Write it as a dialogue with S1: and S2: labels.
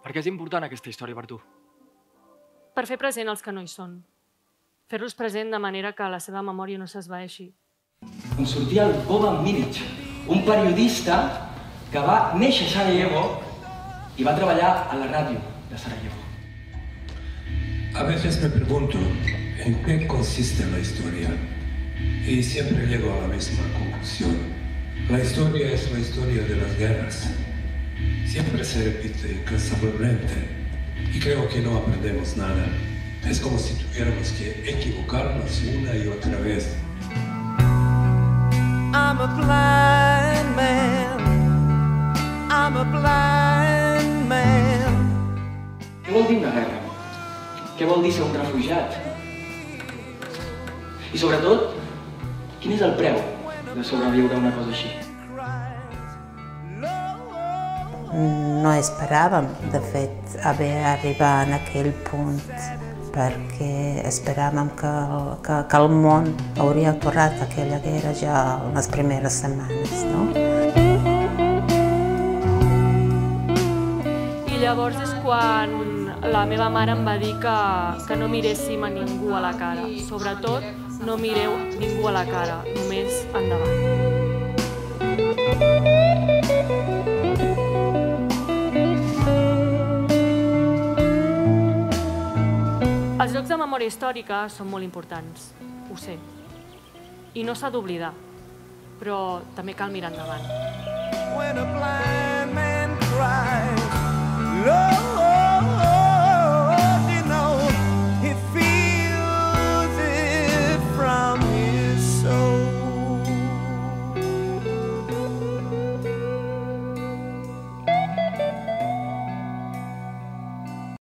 S1: Per què és important aquesta història per tu?
S2: Per fer present els que no hi són. Fer-los present de manera que la seva memòria no s'esvaeixi.
S3: On sortia el Boban Milic, un periodista que va néixer a Sarajevo i va treballar a la ràdio de Sarajevo.
S4: A veces me pregunto en qué consiste la historia y siempre llego a la misma conclusión. La historia es la historia de las guerras. Siempre se repite incansablemente y creo que no aprendemos nada. Es como si tuviéramos que equivocarnos una y otra vez.
S5: I'm a blind man. I'm a blind man.
S3: Què vol dir una guerra? Què vol dir ser un refugiat? I sobretot, quin és el preu de sobreviure a una cosa així?
S6: No esperàvem, de fet, haver arribat en aquell punt, perquè esperàvem que el món hauria aturat aquella guerra ja en les primeres setmanes, no?
S2: I llavors és quan la meva mare em va dir que no miréssim a ningú a la cara. Sobretot, no mireu ningú a la cara, només endavant. Els llocs de memòria històrica són molt importants, ho sé. I no s'ha d'oblidar, però també cal mirar endavant.